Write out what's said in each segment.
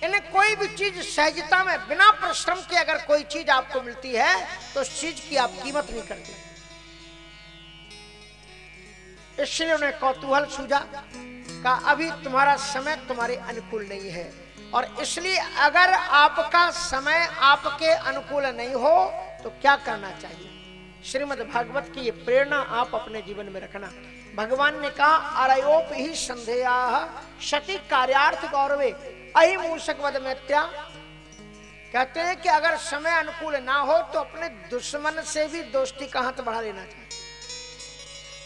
इन्हें कोई भी चीज सहजता में बिना परिश्रम के अगर कोई चीज आपको मिलती है तो उस चीज की आप कीमत नहीं करते। इसलिए उन्हें कौतूहल सूझा का अभी तुम्हारा समय तुम्हारे अनुकूल नहीं है, और इसलिए अगर आपका समय आपके अनुकूल नहीं हो तो क्या करना चाहिए। श्रीमद् भागवत की ये प्रेरणा आप अपने जीवन में रखना। भगवान ने कहा अरयोप ही संध्या शति कार्यार्थ गौरवे अहि मूषक वद मैत्या। कहते हैं कि अगर समय अनुकूल ना हो तो अपने दुश्मन से भी दोस्ती का हाथ बढ़ा लेना चाहिए।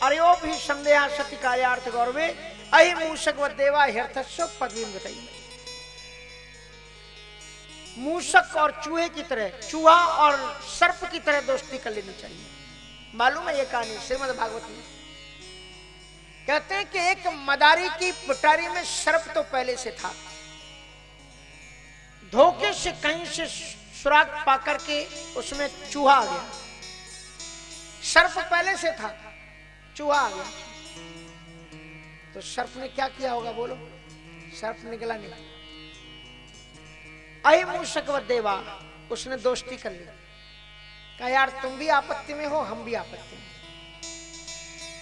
अरयोप ही संध्या शति कार्यार्थ गौरवे अहि मूषक वद देवा हृतस्व पदवीं बताइए। मूषक और चूहे की तरह, चूहा और सर्प की तरह दोस्ती कर लेनी चाहिए। मालूम है ये कहानी श्रीमद् भागवत में। कहते हैं कि एक मदारी की पिटारी में सर्प तो पहले से था, धोखे से कहीं से सुराग पाकर के उसमें चूहा आ गया। सर्प पहले से था, चूहा आ गया तो सर्प ने क्या किया होगा बोलो? सर्प निकला नहीं। अहि मूषक व देवा, उसने दोस्ती कर ली। कहा यार तुम भी आपत्ति में हो, हम भी आपत्ति में,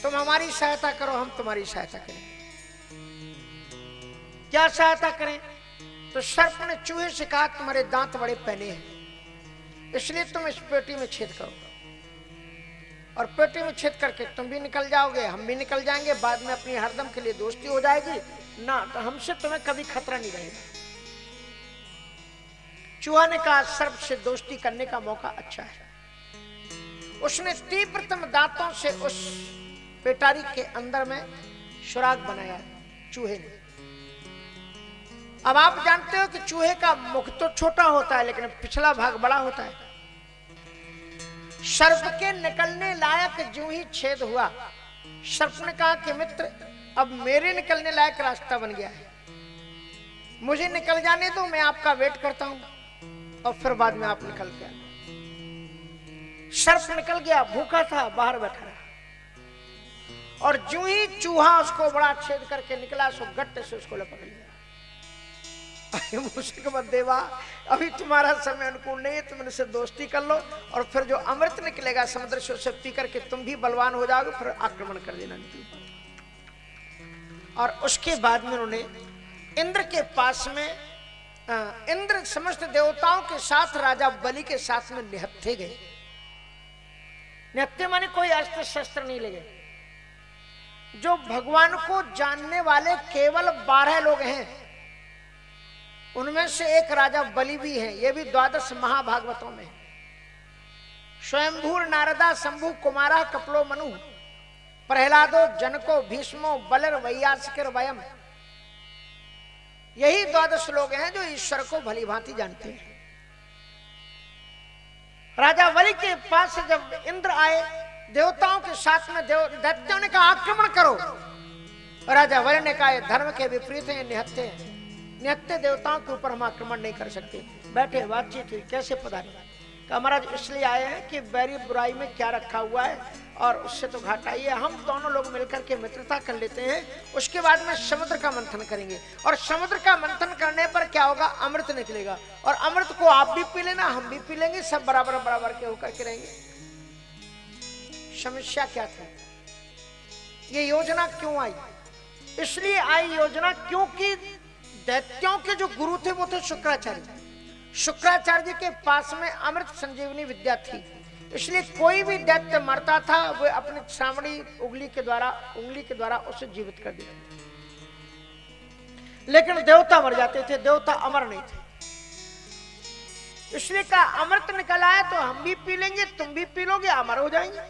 तुम हमारी सहायता करो, हम तुम्हारी सहायता करें। क्या सहायता करें? तो सर्प ने चूहे से कहा तुम्हारे दांत बड़े पहने हैं, इसलिए तुम इस पेटी में छेद करो, और पेटी में छेद करके तुम भी निकल जाओगे, हम भी निकल जाएंगे, बाद में अपनी हरदम के लिए दोस्ती हो जाएगी ना, तो हमसे तुम्हें कभी खतरा नहीं रहेगा। चूहा ने कहा सर्प से दोस्ती करने का मौका अच्छा है। उसने तीव्रतम दांतों से उस पेटारी के अंदर में सुराग बनाया चूहे ने। अब आप जानते हो कि चूहे का मुख तो छोटा होता है लेकिन पिछला भाग बड़ा होता है। सर्प के निकलने लायक जो ही छेद हुआ, सर्प ने कहा कि मित्र अब मेरे निकलने लायक रास्ता बन गया है, मुझे निकल जाने दो, मैं आपका वेट करता हूं और फिर बाद में आप निकल गया। सर्प निकल गया, भूखा था, बाहर बैठा रहा, और जो ही चूहा उसको बड़ा छेद करके निकला सो गट्टे से उसको लपक लिया। मूषक मत देवा, अभी तुम्हारा समय अनुकूल नहीं है, तुम इनसे दोस्ती कर लो, और फिर जो अमृत निकलेगा समुद्र से उसे पी करके तुम भी बलवान हो जाओगे, फिर आक्रमण कर देना। और उसके बाद में उन्होंने इंद्र के पास में, इंद्र समस्त देवताओं के साथ राजा बलि के साथ में निहत्थे गए। निहत्थे माने कोई अस्त्र शस्त्र नहीं लगे। जो भगवान को जानने वाले केवल 12 लोग हैं, उनमें से एक राजा बलि भी है, ये भी 12 महाभागवतों में। स्वयंभूर नारदा शंभु कुमारा कपलो मनु प्रहलादो जनको भीष्मो बलर वैयासिकर वयम, यही 12 लोग हैं जो ईश्वर को भली भांति जानते हैं। राजा बलि के पास से जब इंद्र आए देवताओं के साथ में, दैत्यों ने कहा आक्रमण करो। राजा बलि ने कहा धर्म के विपरीत है, निहत्थे हैं, निहत्थे देवताओं के ऊपर हम आक्रमण नहीं कर सकते। बैठे बातचीत हुई, कैसे पधारे? कहा महाराज इसलिए आए हैं कि बैरी बुराई में क्या रखा हुआ है और उससे तो घाटा ही है, हम दोनों लोग मिलकर के मित्रता कर लेते हैं, उसके बाद में समुद्र का मंथन करेंगे, और समुद्र का मंथन करने पर क्या होगा? अमृत निकलेगा, और अमृत को आप भी पी लेना, हम भी पी लेंगे, सब बराबर बराबर के होकर के रहेंगे। समस्या क्या थी? ये योजना क्यों आई? इसलिए आई योजना क्योंकि दैत्यों के जो गुरु थे वो थे शुक्राचार्य। शुक्राचार्य जी के पास में अमृत संजीवनी विद्या थी, इसलिए कोई भी दैत्य मरता था वो अपनी श्रावणी उंगली के द्वारा उसे जीवित कर देते थे। लेकिन देवता मर जाते थे, देवता अमर नहीं थे। इसलिए कहा अमृत निकल आया तो हम भी पी लेंगे, तुम भी पी लोगे, अमर हो जाएंगे।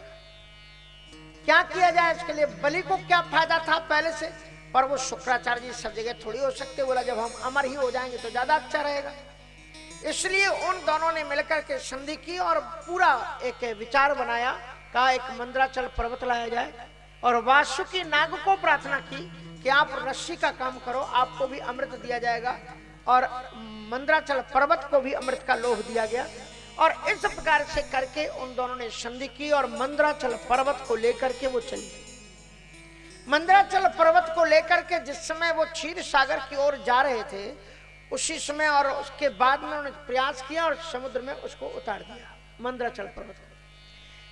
क्या किया जाए इसके लिए? बलि को क्या फायदा था पहले से, पर वो शुक्राचार्य जी सब जगह थोड़ी हो सकते, बोला जब हम अमर ही हो जाएंगे तो ज्यादा अच्छा रहेगा। इसलिए उन दोनों ने मिलकर के संधि की और पूरा एक विचार बनाया, कहा एक मंदराचल पर्वत लाया जाए, और वासुकी नाग को प्रार्थना की कि आप रस्सी का काम करो, आपको भी अमृत दिया जाएगा, और मंदराचल पर्वत को भी अमृत का लोभ दिया गया। और इस प्रकार से करके उन दोनों ने संधि की और मंदराचल पर्वत को लेकर के वो चली। मंदराचल पर्वत को लेकर के जिस समय वो क्षीर सागर की ओर जा रहे थे, उसी समय और उसके बाद में उन्होंने प्रयास किया और समुद्र में उसको उतार दिया, मंदराचल पर्वत को।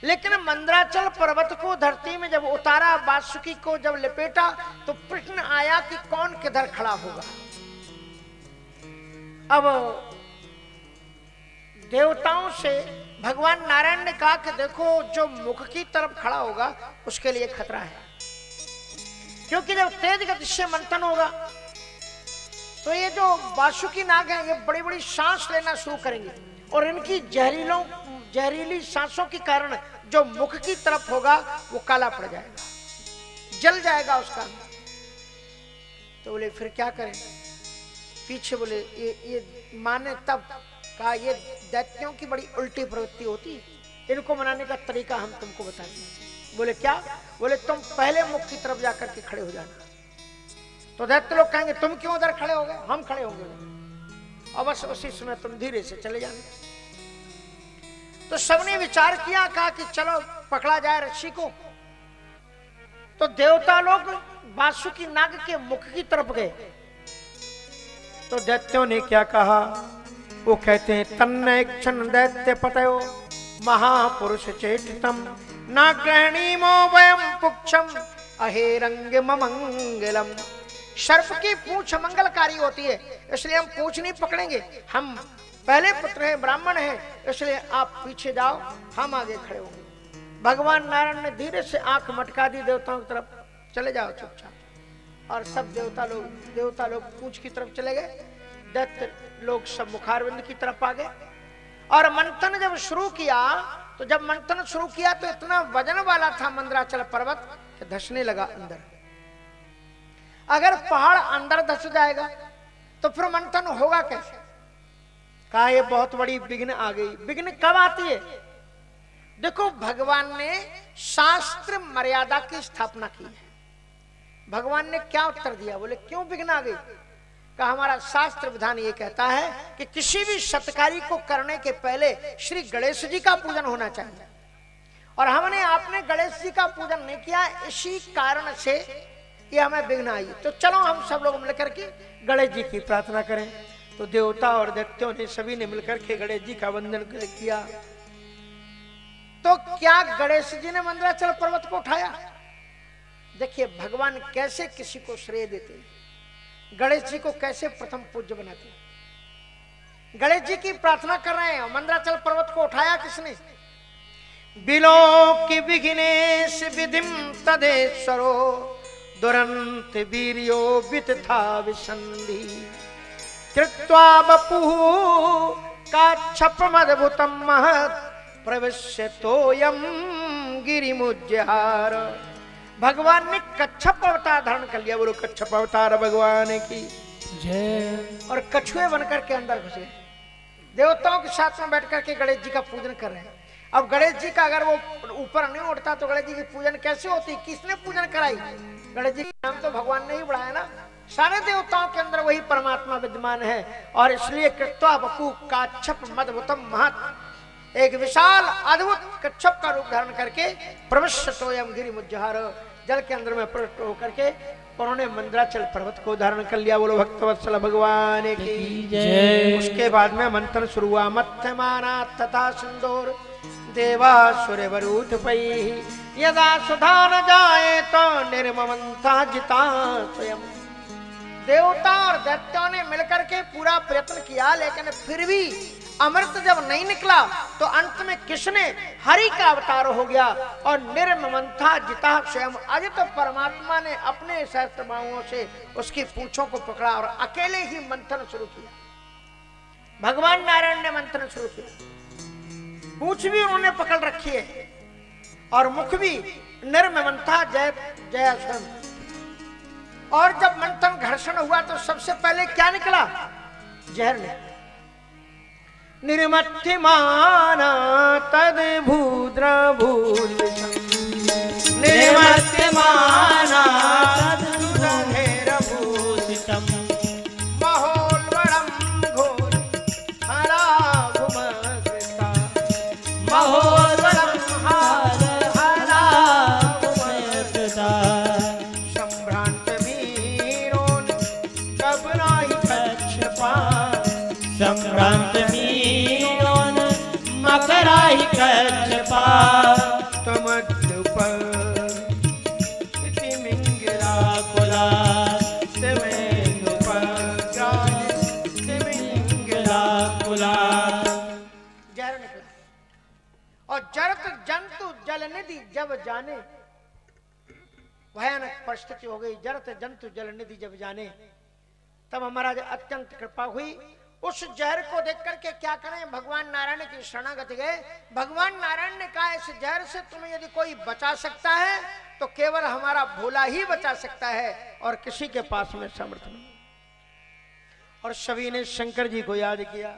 लेकिन मंदराचल पर्वत को धरती में जब उतारा, वासुकी को जब लपेटा, तो प्रश्न आया कि कौन किधर खड़ा होगा। अब देवताओं से भगवान नारायण ने कहा कि देखो, जो मुख की तरफ खड़ा होगा उसके लिए खतरा है, क्योंकि जब तेज गति से मंथन होगा तो ये जो वासुकी नाग हैं, ये बड़ी बड़ी सांस लेना शुरू करेंगे और इनकी जहरीली सांसों के कारण जो मुख की तरफ होगा वो काला पड़ जाएगा, जल जाएगा उसका। तो बोले फिर क्या करें? पीछे बोले ये माने तब कहा, ये दैत्यों की बड़ी उल्टी प्रवृत्ति होती है, इनको मनाने का तरीका हम तुमको बता दें। बोले क्या? बोले तुम पहले मुख की तरफ जाकर के खड़े हो जाना। तो दैत्य लोग कहेंगे तुम क्यों उधर खड़े हो गए? हम खड़े होंगे और बस उसी समय तुम धीरे से चले जाना। तो सबने विचार किया, कहा कि चलो पकड़ा जाए रस्सी को। तो देवता लोग वासुकी नाग के मुख की तरफ गए। तो दैत्यों ने क्या कहा? वो कहते हैं तन्ने क्षण दैत्य पतयो महापुरुष चेष्टितम नाग्रहणीमो वयम पुक्षम अहेरंग मंगलम। सर्प की पूंछ मंगलकारी होती है, इसलिए हम पूंछ नहीं पकड़ेंगे, हम पहले पुत्र हैं, ब्राह्मण हैं, इसलिए आप पीछे जाओ, हम आगे खड़े होंगे। भगवान नारायण ने धीरे से आंख मटका दी देवताओं की तरफ, चले जाओ चुपचाप। और सब देवता लोग पूंछ की तरफ चले गए, दैत्य लोग सब मुखारविंद की तरफ आ गए। और मंथन जब शुरू किया तो इतना वजन वाला था मंदराचल पर्वत कि धंसने लगा अंदर। अगर पहाड़ अंदर धंस जाएगा तो फिर मंथन होगा कैसे? कहा ये बहुत बड़ी विघ्न आ गई। विघ्न कब आती है? देखो, भगवान ने शास्त्र मर्यादा की स्थापना की है। भगवान ने क्या उत्तर दिया? बोले क्यों विघ्न आ गई? कहा हमारा शास्त्र विधान ये कहता है कि किसी भी सत्कार्य को करने के पहले श्री गणेश जी का पूजन होना चाहिए, और आपने गणेश जी का पूजन नहीं किया, इसी कारण से ये हमें विघ्न आई। तो चलो हम सब लोग मिलकर के गणेश जी की प्रार्थना करें। तो देवता और दैत्यों ने सभी ने मिलकर के गणेश जी का वंदन किया। तो क्या गणेश जी ने मंदराचल पर्वत को उठाया? देखिए भगवान कैसे किसी को श्रेय देते हैं, गणेश जी को कैसे प्रथम पूज्य बनाते हैं। गणेश जी की प्रार्थना कर रहे हैं, मंदराचल पर्वत को उठाया किसने? बिलोक विघ्नेश विधिम तदेश्वरो दुरंत वीर्यो वितथा विसंधि कृत्वा बपुः काच्छपमद्भुतं महत् प्रविश्य तोयम गिरिमुज्जहार। भगवान ने कच्छप अवतार धारण कर लिया। बोलो कच्छप अवतार भगवान की जय। और कछुए बनकर के अंदर घुसे, देवताओं के साथ में बैठ करके गणेश जी का पूजन कर रहे हैं। अब गणेश जी का अगर वो ऊपर नहीं उठता तो गणेश जी की पूजन कैसे होती? किसने पूजन कराई? गणेश जी का नाम तो भगवान ने ही बढ़ाया ना। सारे देवताओं के अंदर वही परमात्मा विद्यमान है, और इसलिए कृत्वा बपू काच्छप मद्भुतम महत्, एक विशाल अद्भुत कच्छप का रूप धारण करके प्रविश्य तोयम गिरिमुज्जहार, जल के अंदर में प्रविष्ट होकर के उन्होंने मंदराचल पर्वत को धारण कर लिया। बोलो भक्तवत्सल भगवान की जय। उसके बाद में मंथन शुरू हुआ। मध्यमाना तथा सिंदूर देवासुर वरूथ पै यदा सुधा न जाए तो निर्ममंथा जिता स्वयं। देवता और दैत्यों ने मिलकर के पूरा प्रयत्न किया, लेकिन फिर भी अमृत जब नहीं निकला तो अंत में किसने? हरि का अवतार हो गया और निर्ममंथा जिता स्वयं। आज तो परमात्मा ने अपने सहस्त्र बाहुओं से उसकी पूंछों को पकड़ा और अकेले ही मंथन शुरू किया। भगवान नारायण ने मंथन शुरू किया, पूंछ भी उन्होंने पकड़ रखी है और मुख भी निर्ममंथा जय जय स्वयं। और जब मंथन घर्षण हुआ तो सबसे पहले क्या निकला? जहर निकला। निर्मथ्यमाना तद भूद्र भूषण निर्मथ्यमाना तद सुधेर भूषितम महोल्बणं घोर हरा भुमकृता महोल्बणं हरा भुमकृता संभ्रांत वीरोन कबराई कच्छपा जाने, भयानक परिस्थिति हो गई। जरत जंतु जल निधि जब जाने, तब महाराज अत्यंत कृपा हुई। उस जहर को देख करके क्या करें, भगवान नारायण की शरणागति गए। भगवान नारायण ने कहा इस जहर से तुम्हें यदि कोई बचा सकता है तो केवल हमारा भोला ही बचा सकता है, और किसी के पास में समर्थ नहीं। और सभी ने शंकर जी को याद किया।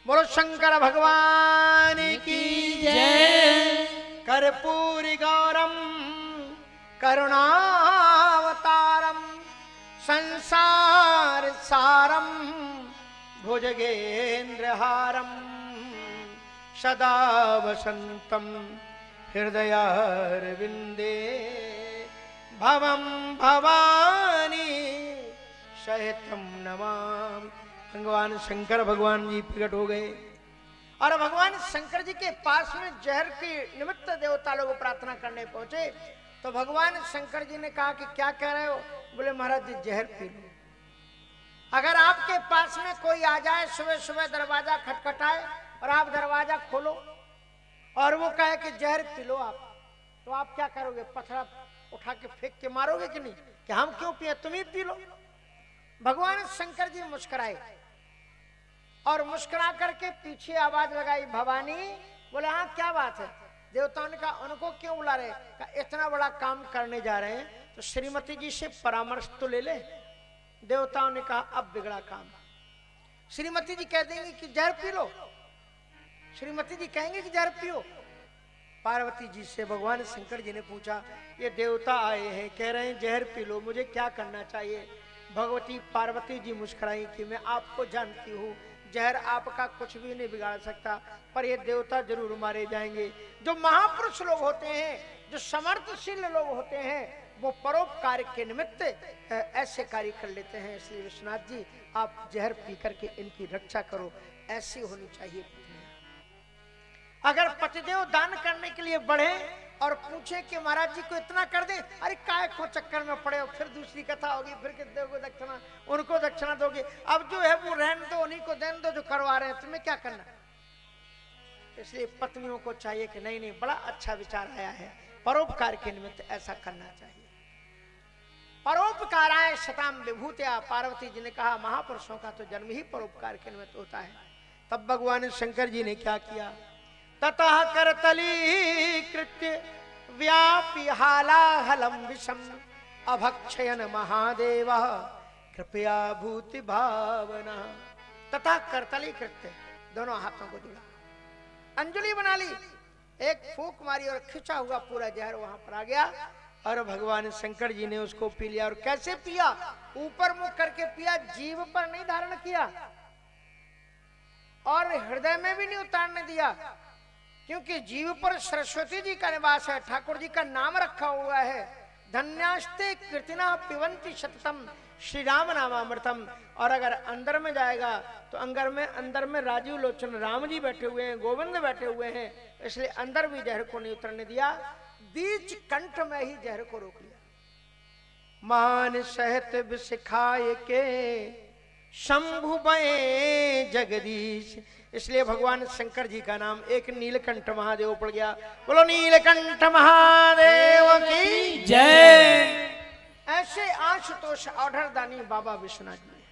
बोलो शंकर भगवान की जय। कर्पूरी गौरम करुणावतारम संसार सारम भुजगेन्द्रहारम सदा वसंतम हृदयारविंदे भवम भवानी सहितम नमामि। भगवान शंकर भगवान जी प्रकट हो गए और भगवान शंकर जी के पास में जहर के निमित्त देवता लोग प्रार्थना करने पहुंचे। तो भगवान शंकर जी ने कहा कि क्या कह रहे हो? बोले महाराज जी जहर पी लो। अगर आपके पास में कोई आ जाए, सुबह सुबह दरवाजा खटखटाए और आप दरवाजा खोलो और वो कहे कि जहर पी लो आप, तो आप क्या करोगे? पत्थर उठा के फेंक के मारोगे कि नहीं कि हम क्यों पिए, तुम ही पी लो। भगवान शंकर जी मुस्कुराए और मुस्कुरा करके पीछे आवाज लगाई भवानी। बोले हाँ क्या बात है? देवताओं ने कहा उनको क्यों बुला रहे? कहा इतना बड़ा काम करने जा रहे हैं तो श्रीमती जी से परामर्श तो ले ले। देवताओं ने कहा अब बिगड़ा काम। श्रीमती जी कह देंगी कि जहर पी लो, श्रीमती जी कहेंगे कि जहर पियो। पार्वती जी से भगवान शंकर जी ने पूछा, ये देवता आए हैं कह रहे हैं जहर पी लो, मुझे क्या करना चाहिए? भगवती पार्वती जी मुस्कुराई कि मैं आपको जानती हूँ, जहर आपका कुछ भी नहीं बिगाड़ सकता, पर ये देवता जरूर मारे जाएंगे। जो महापुरुष लोग होते हैं, जो समर्थशील लोग होते हैं, वो परोपकार के निमित्त ऐसे कार्य कर लेते हैं। इसलिए विश्वनाथ जी आप जहर पी करके इनकी रक्षा करो, ऐसी होनी चाहिए। अगर पतिदेव दान करने के लिए बढ़े और पूछे कि महाराज जी को इतना कर दे, अरे काय को चक्कर में पड़े हो, फिर दूसरी कथा होगी, फिर किस दोगे दक्षिणा, उनको दक्षिणा दोगे, अब जो है वो रहने दो, उन्हीं को देने दो जो करवा रहे हैं, तुम्हें क्या करना। इसलिए पत्नियों को चाहिए कि नहीं नहीं बड़ा अच्छा विचार आया है, परोपकार के निमित्त ऐसा करना चाहिए। परोपकाराय शताम विभूत्या, पार्वती जी ने कहा महापुरुषों का तो जन्म ही परोपकार के निमित्त होता है। तब भगवान शंकर जी ने क्या किया? ततः करतली कृत्य व्यापी हालाहलम विषम अभक्षयन महादेव कृपया भूति भावना। तथा करतली कृत्य, दोनों हाथों को जोड़ा, अंजलि बना ली, एक फूंक मारी और खिंचा हुआ पूरा जहर वहां पर आ गया और भगवान शंकर जी ने उसको पी लिया। और कैसे पिया? ऊपर मुख करके पिया, जीभ पर नहीं धारण किया और हृदय में भी नहीं उतारने दिया, क्योंकि जीव पर सरस्वती जी का निवास है, ठाकुर जी का नाम रखा हुआ है। धन्यास्ते कृतिना पिबंती सततम श्री राम नामामृतम। और अगर अंदर में जाएगा तो अंदर में राजीव लोचन राम जी बैठे हुए हैं, गोविंद बैठे हुए हैं, इसलिए अंदर भी जहर को नहीं उतरने दिया, बीच कंठ में ही जहर को रोक लिया। मान सहित विशिखाय के शंभु बए जगदीश। इसलिए भगवान शंकर जी का नाम एक नीलकंठ महादेव पड़ गया। बोलो नीलकंठ महादेव की जय। ऐसे आशुतोष औढ़रदानी बाबा विश्वनाथ जी।